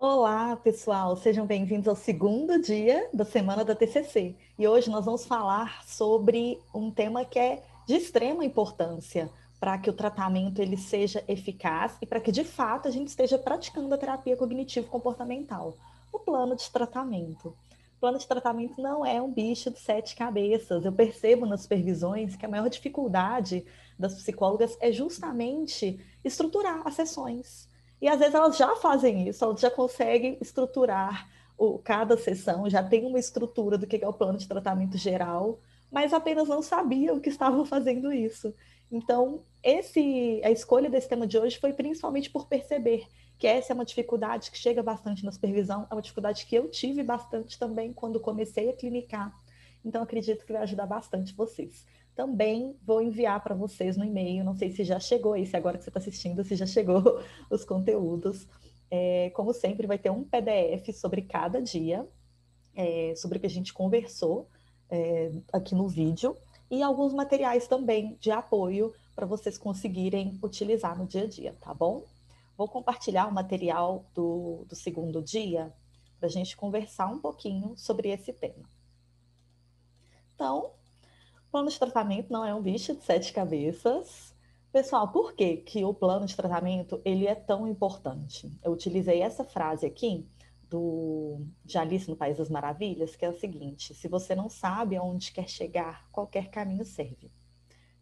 Olá, pessoal, sejam bem-vindos ao segundo dia da semana da TCC. E hoje nós vamos falar sobre um tema que é de extrema importância para que o tratamento ele seja eficaz e para que, de fato, a gente esteja praticando a terapia cognitivo-comportamental, o plano de tratamento. O plano de tratamento não é um bicho de sete cabeças. Eu percebo nas supervisões que a maior dificuldade das psicólogas é justamente estruturar as sessões. E às vezes elas já fazem isso, elas já conseguem estruturar cada sessão, já tem uma estrutura do que é o plano de tratamento geral, mas apenas não sabiam que estavam fazendo isso. Então, a escolha desse tema de hoje foi principalmente por perceber que essa é uma dificuldade que chega bastante na supervisão, é uma dificuldade que eu tive bastante também quando comecei a clinicar. Então, acredito que vai ajudar bastante vocês. Também vou enviar para vocês no e-mail, não sei se já chegou aí, se agora que você está assistindo, se já chegou os conteúdos. Como sempre, vai ter um PDF sobre cada dia, sobre o que a gente conversou aqui no vídeo, e alguns materiais também de apoio para vocês conseguirem utilizar no dia a dia, tá bom? Vou compartilhar o material do segundo dia para a gente conversar um pouquinho sobre esse tema. Então, plano de tratamento não é um bicho de sete cabeças. Pessoal, por que que o plano de tratamento ele é tão importante? Eu utilizei essa frase aqui de Alice no País das Maravilhas, que é o seguinte: se você não sabe aonde quer chegar, qualquer caminho serve.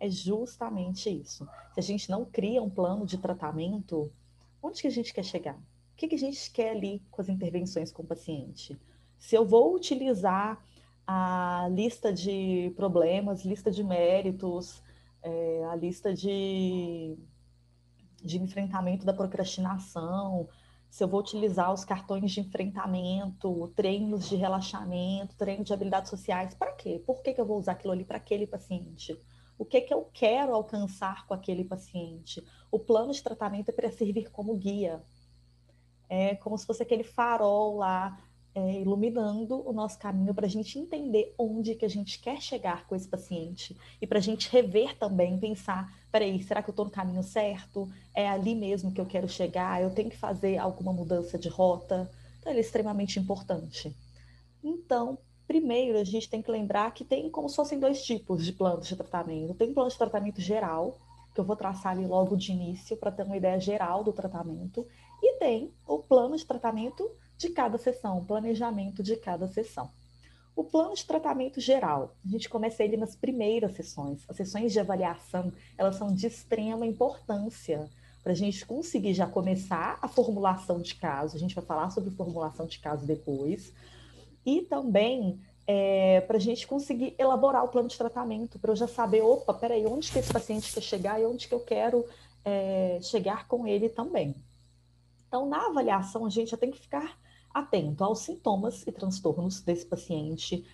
É justamente isso. Se a gente não cria um plano de tratamento, onde que a gente quer chegar? O que que a gente quer ali com as intervenções com o paciente? Se eu vou utilizar a lista de problemas, lista de méritos, a lista de enfrentamento da procrastinação, se eu vou utilizar os cartões de enfrentamento, treinos de relaxamento, treino de habilidades sociais, para quê? Por que que eu vou usar aquilo ali para aquele paciente? O que que eu quero alcançar com aquele paciente? O plano de tratamento é para servir como guia. É como se fosse aquele farol lá, iluminando o nosso caminho para a gente entender onde que a gente quer chegar com esse paciente e para a gente rever também, pensar, peraí, será que eu estou no caminho certo? É ali mesmo que eu quero chegar? Eu tenho que fazer alguma mudança de rota? Então, ele é extremamente importante. Então, primeiro, a gente tem que lembrar que tem como se fossem dois tipos de planos de tratamento. Tem um plano de tratamento geral, que eu vou traçar ali logo de início para ter uma ideia geral do tratamento, e tem o plano de tratamento de cada sessão, o planejamento de cada sessão. O plano de tratamento geral, a gente começa ele nas primeiras sessões. As sessões de avaliação, elas são de extrema importância para a gente conseguir já começar a formulação de caso. A gente vai falar sobre formulação de caso depois, e também para a gente conseguir elaborar o plano de tratamento, para eu já saber, opa, peraí, onde que esse paciente quer chegar e onde que eu quero chegar com ele também. Então, na avaliação, a gente já tem que ficar atento aos sintomas e transtornos desse paciente,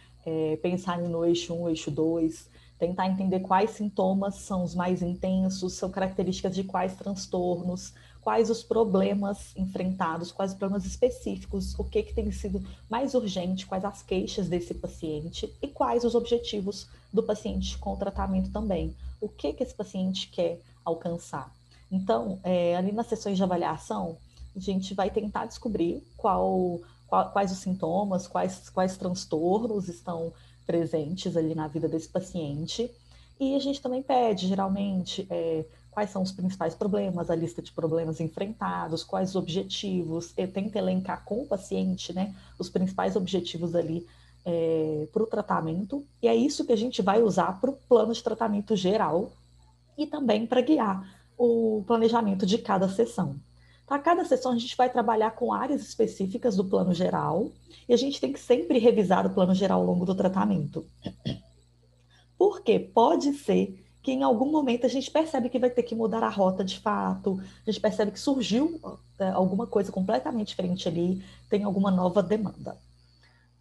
pensar no eixo 1, eixo 2, tentar entender quais sintomas são os mais intensos, são características de quais transtornos, quais os problemas enfrentados, quais os problemas específicos, o que tem sido mais urgente, quais as queixas desse paciente e quais os objetivos do paciente com o tratamento também. O que esse paciente quer alcançar. Então, ali nas sessões de avaliação, a gente vai tentar descobrir quais os sintomas, quais transtornos estão presentes ali na vida desse paciente. E a gente também pede, geralmente, quais são os principais problemas, a lista de problemas enfrentados, quais os objetivos, tenta elencar com o paciente, né, os principais objetivos ali para o tratamento. E é isso que a gente vai usar para o plano de tratamento geral e também para guiar o planejamento de cada sessão. Para cada sessão, a gente vai trabalhar com áreas específicas do plano geral e a gente tem que sempre revisar o plano geral ao longo do tratamento. Porque pode ser que em algum momento a gente percebe que vai ter que mudar a rota de fato, a gente percebe que surgiu alguma coisa completamente diferente ali, tem alguma nova demanda.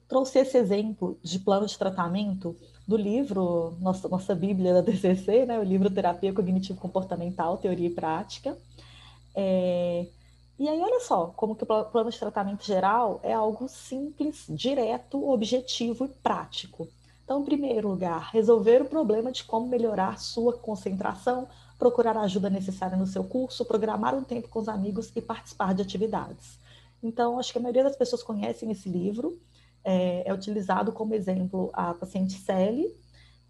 Trouxe esse exemplo de plano de tratamento do livro, nossa Bíblia da TCC, né, o livro Terapia Cognitivo-Comportamental, Teoria e Prática. E aí, olha só, como que o plano de tratamento geral é algo simples, direto, objetivo e prático. Então, em primeiro lugar, resolver o problema de como melhorar sua concentração, procurar a ajuda necessária no seu curso, programar um tempo com os amigos e participar de atividades. Então, acho que a maioria das pessoas conhecem esse livro, é utilizado como exemplo a paciente Sally,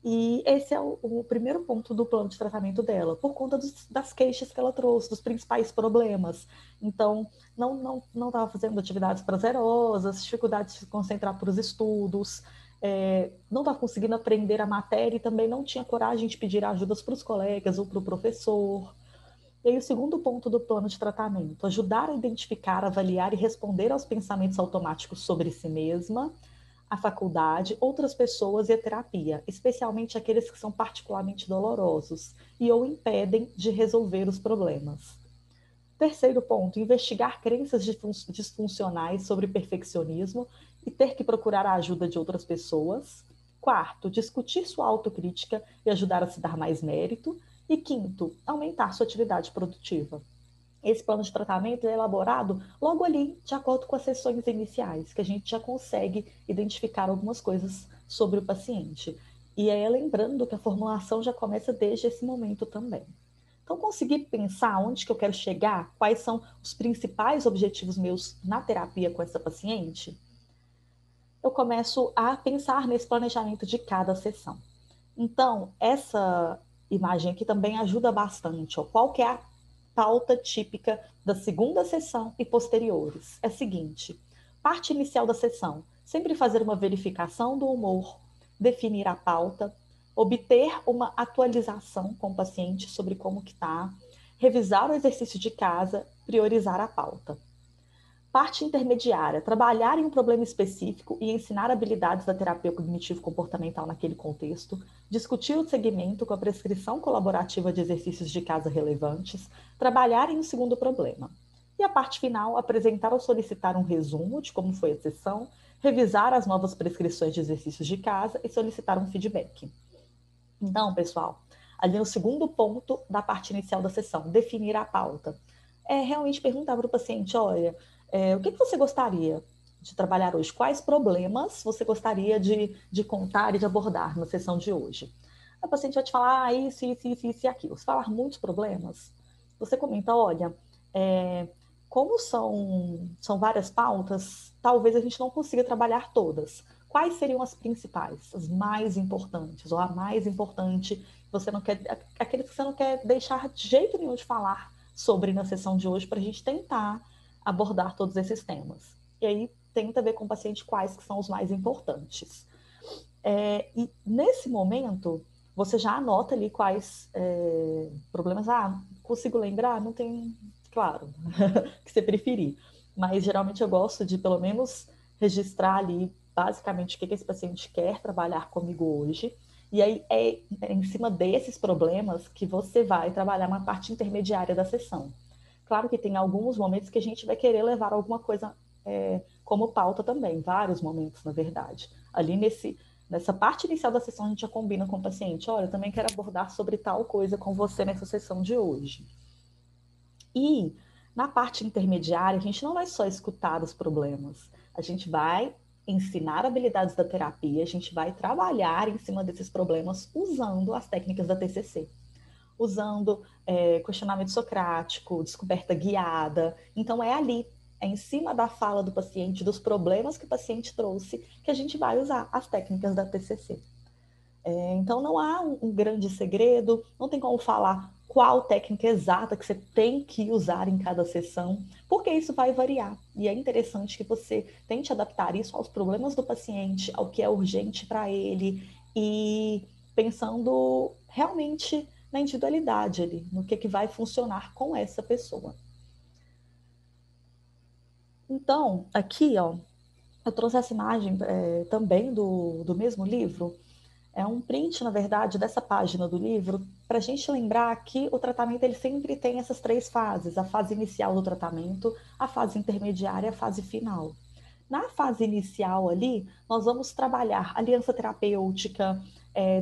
e esse é o primeiro ponto do plano de tratamento dela, por conta das queixas que ela trouxe, dos principais problemas. Então, não estava fazendo atividades prazerosas, dificuldade de se concentrar para os estudos, não estava conseguindo aprender a matéria e também não tinha coragem de pedir ajudas para os colegas ou para o professor. E aí, o segundo ponto do plano de tratamento, ajudar a identificar, avaliar e responder aos pensamentos automáticos sobre si mesma, a faculdade, outras pessoas e a terapia, especialmente aqueles que são particularmente dolorosos e ou impedem de resolver os problemas. Terceiro ponto, investigar crenças disfuncionais sobre perfeccionismo e ter que procurar a ajuda de outras pessoas. Quarto, discutir sua autocrítica e ajudar a se dar mais mérito. E quinto, aumentar sua atividade produtiva. Esse plano de tratamento é elaborado logo ali, de acordo com as sessões iniciais, que a gente já consegue identificar algumas coisas sobre o paciente. E aí, lembrando que a formulação já começa desde esse momento também. Então, conseguir pensar onde que eu quero chegar, quais são os principais objetivos meus na terapia com essa paciente, eu começo a pensar nesse planejamento de cada sessão. Então, essa imagem aqui também ajuda bastante. Ó. Qual que é a pauta típica da segunda sessão e posteriores? É a seguinte, parte inicial da sessão, sempre fazer uma verificação do humor, definir a pauta, obter uma atualização com o paciente sobre como que está, revisar o exercício de casa, priorizar a pauta. Parte intermediária, trabalhar em um problema específico e ensinar habilidades da terapia cognitivo-comportamental naquele contexto, discutir o segmento com a prescrição colaborativa de exercícios de casa relevantes, trabalhar em um segundo problema. E a parte final, apresentar ou solicitar um resumo de como foi a sessão, revisar as novas prescrições de exercícios de casa e solicitar um feedback. Então, pessoal, ali no segundo ponto da parte inicial da sessão, definir a pauta. É realmente perguntar para o paciente, olha, o que você gostaria de trabalhar hoje? Quais problemas você gostaria de contar e de abordar na sessão de hoje? A paciente vai te falar isso e aquilo. Se falar muitos problemas, você comenta, olha, como são várias pautas, talvez a gente não consiga trabalhar todas. Quais seriam as principais, as mais importantes, ou a mais importante, você não quer, aquele que você não quer deixar de jeito nenhum de falar sobre na sessão de hoje, para a gente tentar abordar todos esses temas. E aí tenta ver com o paciente quais que são os mais importantes. E nesse momento, você já anota ali quais problemas. Consigo lembrar? Não tem, claro, que você preferir. Mas geralmente eu gosto de pelo menos registrar ali basicamente o que esse paciente quer trabalhar comigo hoje. E aí é em cima desses problemas que você vai trabalhar uma parte intermediária da sessão. Claro que tem alguns momentos que a gente vai querer levar alguma coisa como pauta também, vários momentos, na verdade. Ali nessa parte inicial da sessão, a gente já combina com o paciente, olha, eu também quero abordar sobre tal coisa com você nessa sessão de hoje. E na parte intermediária, a gente não vai só escutar os problemas, a gente vai ensinar habilidades da terapia, a gente vai trabalhar em cima desses problemas usando as técnicas da TCC. Usando questionamento socrático, descoberta guiada. Então, é ali, é em cima da fala do paciente, dos problemas que o paciente trouxe, que a gente vai usar as técnicas da TCC. Então, não há um grande segredo, não tem como falar qual técnica exata que você tem que usar em cada sessão, porque isso vai variar. E é interessante que você tente adaptar isso aos problemas do paciente, ao que é urgente para ele, e pensando realmente na individualidade ali, no que vai funcionar com essa pessoa. Então, aqui, ó, eu trouxe essa imagem também do mesmo livro. É um print, na verdade, dessa página do livro, para a gente lembrar que o tratamento ele sempre tem essas três fases: a fase inicial do tratamento, a fase intermediária e a fase final. Na fase inicial ali, nós vamos trabalhar aliança terapêutica,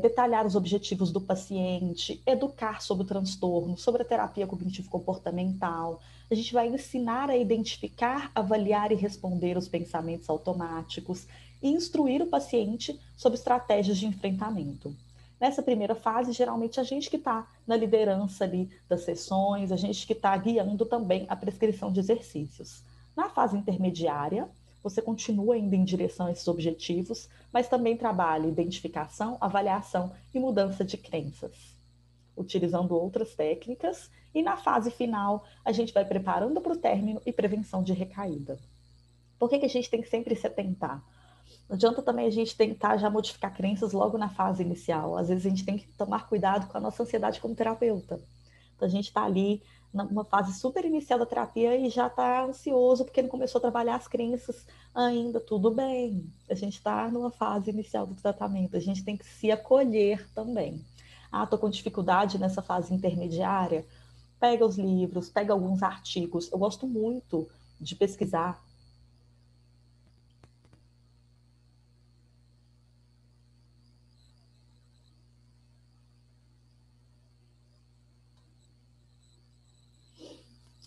detalhar os objetivos do paciente, educar sobre o transtorno, sobre a terapia cognitivo-comportamental. A gente vai ensinar a identificar, avaliar e responder os pensamentos automáticos e instruir o paciente sobre estratégias de enfrentamento. Nessa primeira fase, geralmente a gente que está na liderança ali das sessões, a gente que está guiando também a prescrição de exercícios. Na fase intermediária, você continua indo em direção a esses objetivos, mas também trabalha identificação, avaliação e mudança de crenças, utilizando outras técnicas. E na fase final, a gente vai preparando para o término e prevenção de recaída. Por que a gente tem que sempre se atentar? Não adianta também a gente tentar já modificar crenças logo na fase inicial. Às vezes a gente tem que tomar cuidado com a nossa ansiedade como terapeuta. Então a gente está ali numa fase super inicial da terapia e já está ansioso porque não começou a trabalhar as crenças ainda. Tudo bem, a gente está numa fase inicial do tratamento, a gente tem que se acolher também. Ah, estou com dificuldade nessa fase intermediária? Pega os livros, pega alguns artigos. Eu gosto muito de pesquisar.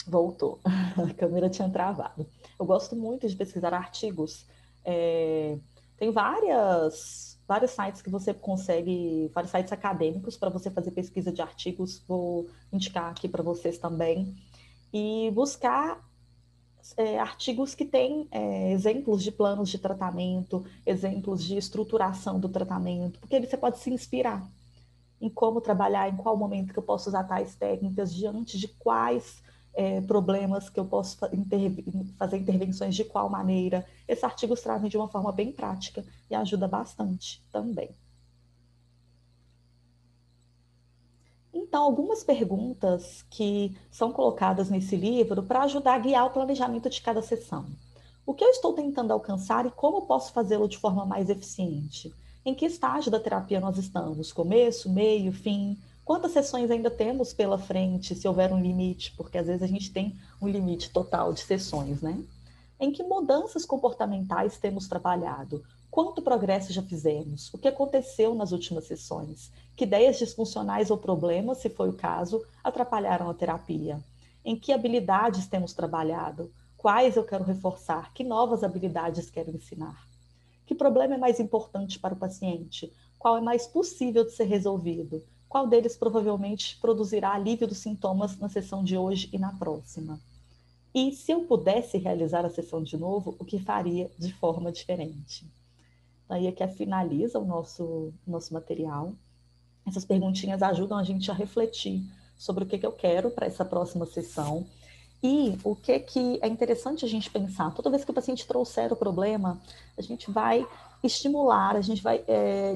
Voltou, a câmera tinha travado. Eu gosto muito de pesquisar artigos. Tem vários sites que você consegue, vários sites acadêmicos para você fazer pesquisa de artigos. Vou indicar aqui para vocês também. E buscar artigos que têm exemplos de planos de tratamento, exemplos de estruturação do tratamento, porque aí você pode se inspirar em como trabalhar, em qual momento que eu posso usar tais técnicas, diante de quais problemas que eu posso fazer intervenções de qual maneira. Esses artigos trazem de uma forma bem prática e ajuda bastante também. Então, algumas perguntas que são colocadas nesse livro para ajudar a guiar o planejamento de cada sessão. O que eu estou tentando alcançar e como posso fazê-lo de forma mais eficiente? Em que estágio da terapia nós estamos? Começo, meio, fim? Quantas sessões ainda temos pela frente, se houver um limite? Porque às vezes a gente tem um limite total de sessões, né? Em que mudanças comportamentais temos trabalhado? Quanto progresso já fizemos? O que aconteceu nas últimas sessões? Que ideias disfuncionais ou problemas, se foi o caso, atrapalharam a terapia? Em que habilidades temos trabalhado? Quais eu quero reforçar? Que novas habilidades quero ensinar? Que problema é mais importante para o paciente? Qual é mais possível de ser resolvido? Qual deles provavelmente produzirá alívio dos sintomas na sessão de hoje e na próxima? E se eu pudesse realizar a sessão de novo, o que faria de forma diferente? Aí aqui finaliza o nosso material. Essas perguntinhas ajudam a gente a refletir sobre o que eu quero para essa próxima sessão. E o que é interessante a gente pensar, toda vez que o paciente trouxer o problema, a gente vai estimular, a gente vai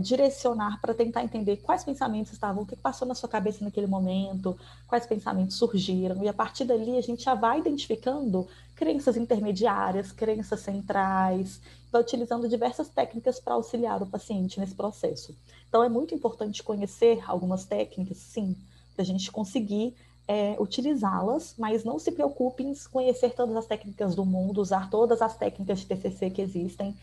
direcionar para tentar entender quais pensamentos estavam, o que passou na sua cabeça naquele momento, quais pensamentos surgiram, e a partir dali a gente já vai identificando crenças intermediárias, crenças centrais, vai utilizando diversas técnicas para auxiliar o paciente nesse processo. Então é muito importante conhecer algumas técnicas, sim, para a gente conseguir utilizá-las, mas não se preocupe em conhecer todas as técnicas do mundo, usar todas as técnicas de TCC que existem.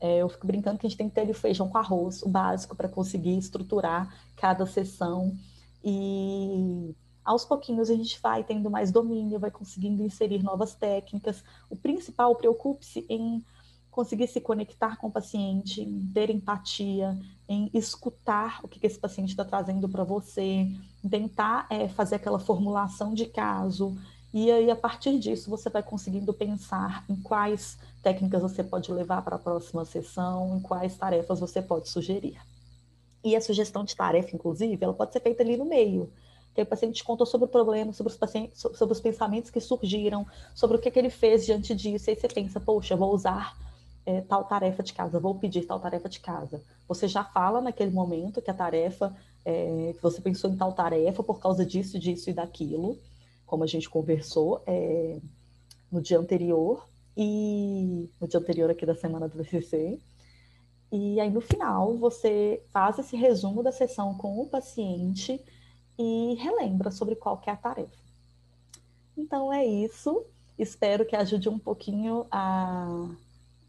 Eu fico brincando que a gente tem que ter o feijão com arroz, o básico, para conseguir estruturar cada sessão. E aos pouquinhos a gente vai tendo mais domínio, vai conseguindo inserir novas técnicas. O principal, preocupe-se em conseguir se conectar com o paciente, em ter empatia, em escutar o que esse paciente está trazendo para você, tentar fazer aquela formulação de caso, e aí a partir disso você vai conseguindo pensar em quais técnicas você pode levar para a próxima sessão, em quais tarefas você pode sugerir. E a sugestão de tarefa, inclusive, ela pode ser feita ali no meio. Que o paciente contou sobre o problema, sobre os pensamentos que surgiram, sobre o que ele fez diante disso, e aí você pensa, poxa, vou usar tal tarefa de casa, vou pedir tal tarefa de casa. Você já fala naquele momento que a tarefa, que você pensou em tal tarefa por causa disso, disso e daquilo, como a gente conversou no dia anterior, e no dia anterior aqui da semana do TCC. E aí, no final, você faz esse resumo da sessão com o paciente e relembra sobre qual que é a tarefa. Então, é isso. Espero que ajude um pouquinho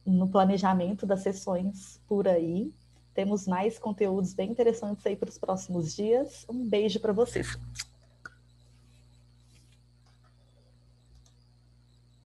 no planejamento das sessões por aí. Temos mais conteúdos bem interessantes aí para os próximos dias. Um beijo para vocês.